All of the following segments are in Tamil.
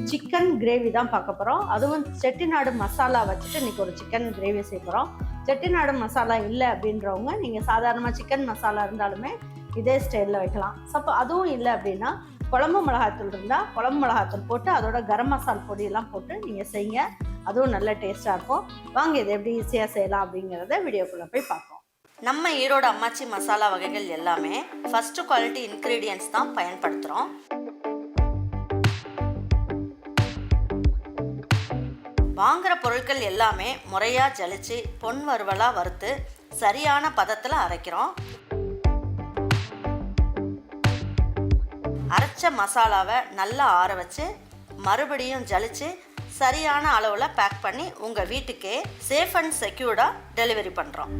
சிக்கன் கிரேவி தான் பார்க்க போகிறோம். அதுவும் செட்டிநாடு மசாலா வச்சுட்டு இன்றைக்கி ஒரு சிக்கன் கிரேவி செய்ய போகிறோம். செட்டிநாடு மசாலா இல்லை அப்படின்றவங்க நீங்கள் சாதாரணமாக சிக்கன் மசாலா இருந்தாலுமே இதே ஸ்டைலில் வைக்கலாம். அதுவும் இல்லை அப்படின்னா குழம்பு மிளகாத்தூள் இருந்தால் குழம்பு மிளகாத்தூள் போட்டு அதோட கரம் மசாலா பொடியெல்லாம் போட்டு நீங்கள் செய்யுங்க. அதுவும் நல்ல டேஸ்ட்டாக இருக்கும். வாங்க இதை எப்படி ஈஸியாக செய்யலாம் அப்படிங்கிறத வீடியோக்குள்ளே போய் பார்ப்போம். நம்ம ஈரோடு அம்மாச்சி மசாலா வகைகள் எல்லாமே ஃபஸ்ட்டு குவாலிட்டி இன்க்ரீடியன்ட்ஸ் தான் பயன்படுத்துகிறோம். வாங்குகிற பொருட்கள் எல்லாமே முறையாக ஜலிச்சு பொன் வறுவலாக வறுத்து சரியான பதத்தில் அரைக்கிறோம். அரைச்ச மசாலாவை நல்லா ஆற வச்சு மறுபடியும் ஜலிச்சு சரியான அளவில் பேக் பண்ணி உங்கள் வீட்டுக்கே சேஃப் அண்ட் செக்யூர்டாக டெலிவரி பண்ணுறோம்.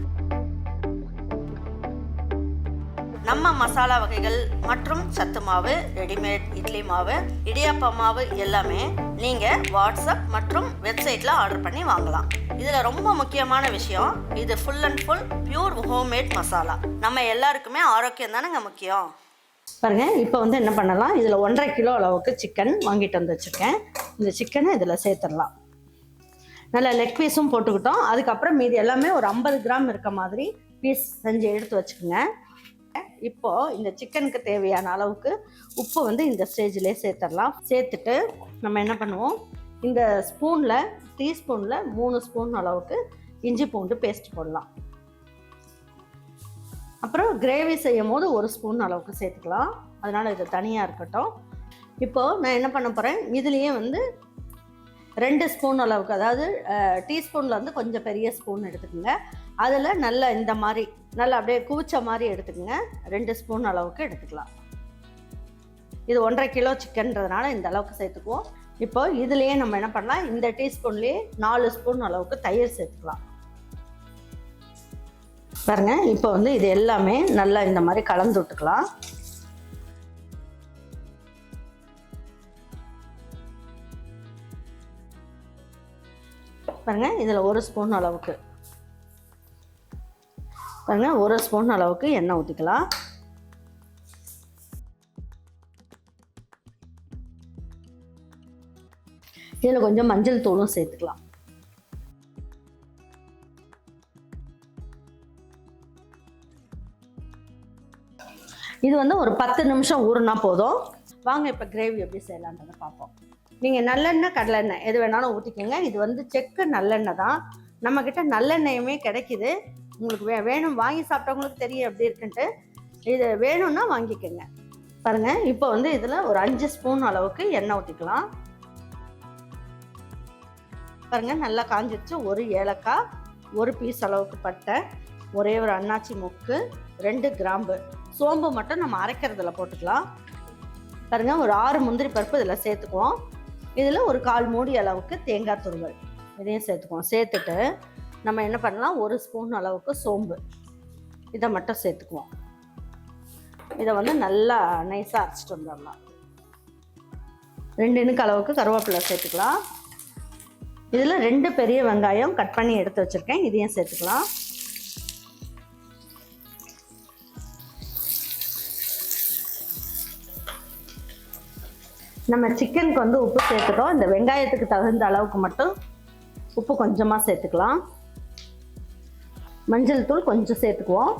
நம்ம மசாலா வகைகள் மற்றும் சத்து மாவு, ரெடிமேட் இட்லி மாவு, இடியாப்ப மாவு எல்லாமே நீங்கள் வாட்ஸ்அப் மற்றும் வெப்சைட்டில் ஆர்டர் பண்ணி வாங்கலாம். இதில் ரொம்ப முக்கியமான விஷயம், இது full and full pure homemade masala. நம்ம எல்லாருக்குமே ஆரோக்கியம் தானேங்க முக்கியம். பாருங்கள், இப்போ வந்து என்ன பண்ணலாம், இதில் 1.5 கிலோ அளவுக்கு சிக்கன் வாங்கிட்டு வந்து வச்சுருக்கேன். இந்த சிக்கனை இதில் சேர்த்துடலாம். நல்லா லெக் பீஸும் போட்டுக்கிட்டோம். அதுக்கப்புறம் மீதி எல்லாமே ஒரு 50 கிராம் இருக்க மாதிரி பீஸ் செஞ்சு எடுத்து வச்சுக்கோங்க. இப்போது இந்த சிக்கனுக்கு தேவையான அளவுக்கு உப்பு வந்து இந்த ஸ்டேஜ்லேயே சேர்த்துடலாம். சேர்த்துட்டு நம்ம என்ன பண்ணுவோம், இந்த டீஸ்பூனில் 3 ஸ்பூன் அளவுக்கு இஞ்சி பூண்டு பேஸ்ட் போடலாம். அப்புறம் கிரேவி செய்யும் போது 1 ஸ்பூன் அளவுக்கு சேர்த்துக்கலாம். அதனால் இது தனியாக இருக்கட்டும். இப்போது நான் என்ன பண்ண போகிறேன், இதுலேயே வந்து 2 ஸ்பூன் அளவுக்கு, அதாவது டீஸ்பூனில் வந்து கொஞ்சம் பெரிய ஸ்பூன் எடுத்துக்கோங்க. அதில் நல்லா இந்த மாதிரி நல்லா அப்படியே குவிச்ச மாதிரி எடுத்துக்கோங்க. 2 ஸ்பூன் அளவுக்கு எடுத்துக்கலாம். இது 1.5 கிலோ சிக்கன்றதுனால இந்த அளவுக்கு சேர்த்துக்குவோம். இப்போ இதுலேயே நம்ம என்ன பண்ணலாம், இந்த டீஸ்பூன்லேயே 4 ஸ்பூன் அளவுக்கு தயிர் சேர்த்துக்கலாம். பாருங்க, இப்போ வந்து இது எல்லாமே நல்லா இந்த மாதிரி கலந்து விட்டுக்கலாம். பாருங்க, இதில் 1 ஸ்பூன் அளவுக்கு பாருங்கள் 1 ஸ்பூன் அளவுக்கு எண்ணெய் ஊற்றிக்கலாம். இதில் கொஞ்சம் மஞ்சள் தூளும் சேர்த்துக்கலாம். இது வந்து ஒரு 10 நிமிஷம் ஊறுனா போதும். வாங்க இப்போ கிரேவி எப்படி செய்யலான்றதை பார்ப்போம். நீங்கள் நல்லெண்ணெய் கடலெண்ணெய் எது வேணாலும் ஊற்றிக்கோங்க. இது வந்து செக்கு நல்லெண்ணெய் தான். நம்மக்கிட்ட நல்லெண்ணெயுமே கிடைக்கிது. உங்களுக்கு வேணும், வாங்கி சாப்பிட்டவங்களுக்கு தெரியும் எப்படி இருக்குன்ட்டு. இது வேணும்னா வாங்கிக்கோங்க. பாருங்கள், இப்போ வந்து இதில் ஒரு 5 ஸ்பூன் அளவுக்கு எண்ணெய் ஊற்றிக்கலாம். பாருங்கள், நல்லா காஞ்சிடுச்சு. 1 ஏலக்காய், 1 பீஸ் அளவுக்கு பட்டை, ஒரே ஒரு அன்னாச்சி மொக்கு, 2 கிராம்பு, சோம்பு மட்டும் நம்ம அரைக்கிறதுல போட்டுக்கலாம். பாருங்கள், ஒரு 6 முந்திரி பருப்பு இதில் சேர்த்துக்குவோம். இதில் ஒரு 1/4 மூடி அளவுக்கு தேங்காய் துருவல் இதையும் சேர்த்துக்குவோம். சேர்த்துட்டு நம்ம என்ன பண்ணலாம், 1 ஸ்பூன் அளவுக்கு சோம்பு இதை மட்டும் சேர்த்துக்குவோம். இதை வந்து நல்லா நைஸாக அரைச்சிட்டு வந்துடலாம். 2 இனுக்கு அளவுக்கு கருவேப்பிலை சேர்த்துக்கலாம். இதில் 2 பெரிய வெங்காயம் கட் பண்ணி எடுத்து வச்சுருக்கேன், இதையும் சேர்த்துக்கலாம். நம்ம சிக்கனுக்கு வந்து உப்பு சேர்த்துட்டோம். இந்த வெங்காயத்துக்கு தகுந்த அளவுக்கு மட்டும் உப்பு கொஞ்சமாக சேர்த்துக்கலாம். மஞ்சள் தூள் கொஞ்சம் சேர்த்துக்குவோம்.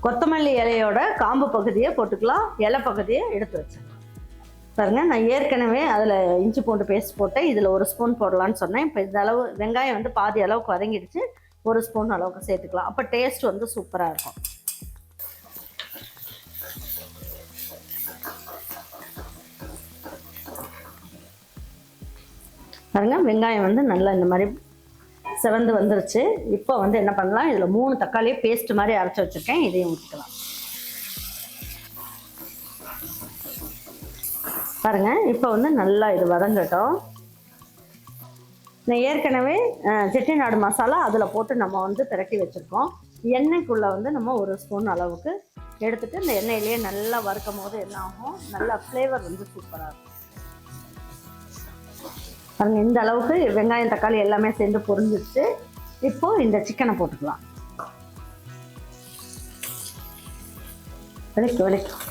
கொத்தமல்லி இலையோட காம்பு பகுதியை போட்டுக்கலாம். இலை பகுதியை எடுத்து வச்சிடலாம். பாருங்க, நான் ஏற்கனவே அதில் இஞ்சி பூண்டு பேஸ்ட் போட்டேன். இதில் 1 ஸ்பூன் போடலான்னு சொன்னேன். இப்போ இந்த அளவு வெங்காயம் வந்து பாதி அளவுக்கு வதங்கிடுச்சு. 1 ஸ்பூன் அளவுக்கு சேர்த்துக்கலாம். அப்போ டேஸ்ட் வந்து சூப்பராக இருக்கும். பாருங்க, வெங்காயம் வந்து நல்லா இந்த மாதிரி செவந்து வந்துருச்சு. இப்போ வந்து என்ன பண்ணலாம், இதில் 3 தக்காளியை பேஸ்ட் மாதிரி அரைச்சி வச்சுருக்கேன், இதையும் ஊற்றிக்கலாம். பாருங்கள், இப்போ வந்து நல்லா இது வதங்கட்டும். நான் ஏற்கனவே செட்டிநாடு மசாலா அதில் போட்டு நம்ம வந்து பிரட்டி வச்சுருக்கோம். எண்ணெய்க்குள்ளே வந்து நம்ம 1 ஸ்பூன் அளவுக்கு எடுத்துகிட்டு இந்த எண்ணெயிலேயே நல்லா வறுக்கும் போது என்ன ஆகும், நல்லா ஃப்ளேவர் வந்து சூப்பராக இருக்கும். பாருங்கள், இந்த அளவுக்கு வெங்காயம் தக்காளி எல்லாமே சேர்ந்து பொரிஞ்சிடுச்சு. இப்போ இந்த சிக்கனை போட்டுக்கலாம். வலிக்கும்.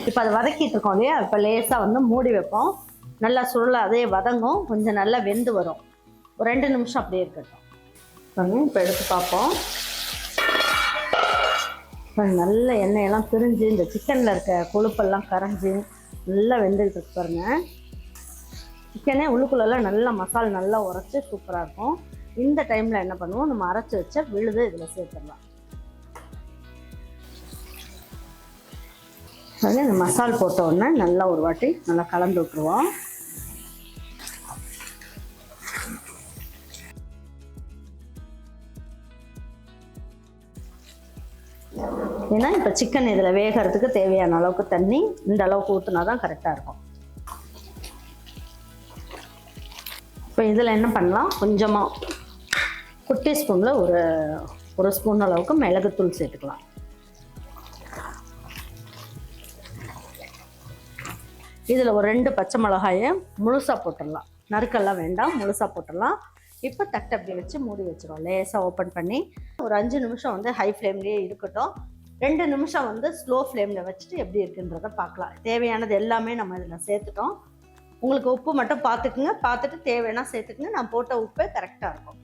இப்போ அதை வதக்கிட்டு இருக்கோம் இல்லையா, இப்போ லேசாக வந்து மூடி வைப்போம். நல்லா சுருளை அதே வதங்கும், கொஞ்சம் நல்லா வெந்து வரும். ஒரு 2 நிமிஷம் அப்படியே இருக்கட்டும். இப்போ எடுத்து பார்ப்போம். நல்ல எண்ணெயெல்லாம் பிரிஞ்சு இந்த சிக்கனில் இருக்க கொழுப்பெல்லாம் கரைஞ்சி நல்லா வெந்துக்கிட்டு இருக்கு பாருங்க. சிக்கனே உள்ளுக்குள்ளெல்லாம் நல்லா மசாலா நல்லா உரைச்சி சூப்பராக இருக்கும். இந்த டைமில் என்ன பண்ணுவோம், நம்ம அரைச்சி வச்ச விழுது இதில் சேர்த்துடலாம். இந்த மசால் போட்ட உடனே நல்லா ஒரு வாட்டி நல்லா கலந்து விட்டுருவோம். ஏன்னா இப்போ சிக்கன் இதில் வேகிறதுக்கு தேவையான அளவுக்கு தண்ணி இந்த அளவுக்கு ஊற்றினா தான் கரெக்டாக இருக்கும். இப்போ இதில் என்ன பண்ணலாம், கொஞ்சமாக குட்டி ஸ்பூனில் ஒரு ஸ்பூன் அளவுக்கு மிளகுத்தூள் சேர்த்துக்கலாம். இதில் ஒரு 2 பச்சை மிளகாயை முழுசாக போட்டுடலாம், நறுக்கெல்லாம் வேண்டாம், முழுசாக போட்டுடலாம். இப்போ தட்டை அப்படி வச்சு மூடி வச்சிடும். லேசாக ஓப்பன் பண்ணி ஒரு 5 நிமிஷம் வந்து ஹை ஃப்ளேம்லேயே இருக்கட்டும். 2 நிமிஷம் வந்து ஸ்லோ ஃப்ளேமில் வச்சுட்டு எப்படி இருக்குன்றதை பார்க்கலாம். தேவையானது எல்லாமே நம்ம இதில் சேர்த்துட்டோம். உங்களுக்கு உப்பு மட்டும் பார்த்துக்குங்க, பார்த்துட்டு தேவைன்னா சேர்த்துக்குங்க. நான் போட்ட உப்பே கரெக்டாக இருக்கும்.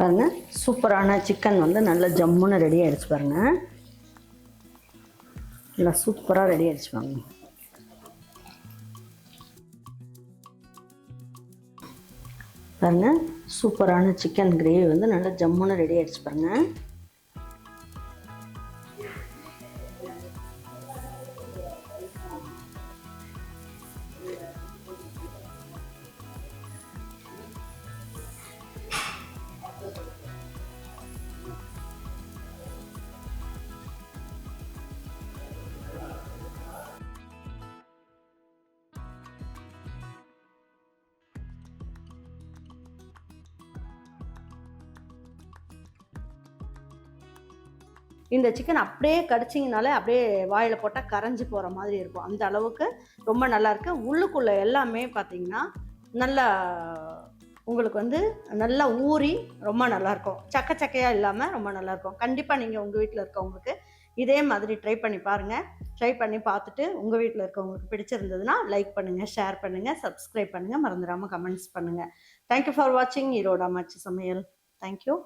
பாருங்க, சூப்பரான சிக்கன் வந்து நல்லா ஜம்முன்னு ரெடி ஆகிடுச்சு பாருங்க. நல்லா சூப்பராக ரெடி ஆகிடுச்சு பாருங்க. பாருங்க, சூப்பரான சிக்கன் கிரேவி வந்து நல்லா ஜம்முன்னு ரெடி ஆகிடுச்சு பாருங்க. இந்த சிக்கன் அப்படியே கடிச்சிங்கனாலே அப்படியே வாயில் போட்டால் கரைஞ்சி போகிற மாதிரி இருக்கும். அந்த அளவுக்கு ரொம்ப நல்லாயிருக்கு. உள்ளுக்குள்ளே எல்லாமே பார்த்திங்கன்னா நல்லா உங்களுக்கு வந்து நல்லா ஊறி ரொம்ப நல்லாயிருக்கும். சக்கையாக இல்லாமல் ரொம்ப நல்லாயிருக்கும். கண்டிப்பாக நீங்கள் உங்கள் வீட்டில் இருக்கவங்களுக்கு இதே மாதிரி ட்ரை பண்ணி பாருங்கள். ட்ரை பண்ணி பார்த்துட்டு உங்கள் வீட்டில் இருக்கவங்களுக்கு பிடிச்சிருந்ததுன்னா லைக் பண்ணுங்கள், ஷேர் பண்ணுங்கள், சப்ஸ்கிரைப் பண்ணுங்கள், மறந்துடாமல் கமெண்ட்ஸ் பண்ணுங்கள். தேங்க்யூ ஃபார் வாட்சிங் ஈரோடு அம்மாச்சி சமையல். தேங்க்யூ.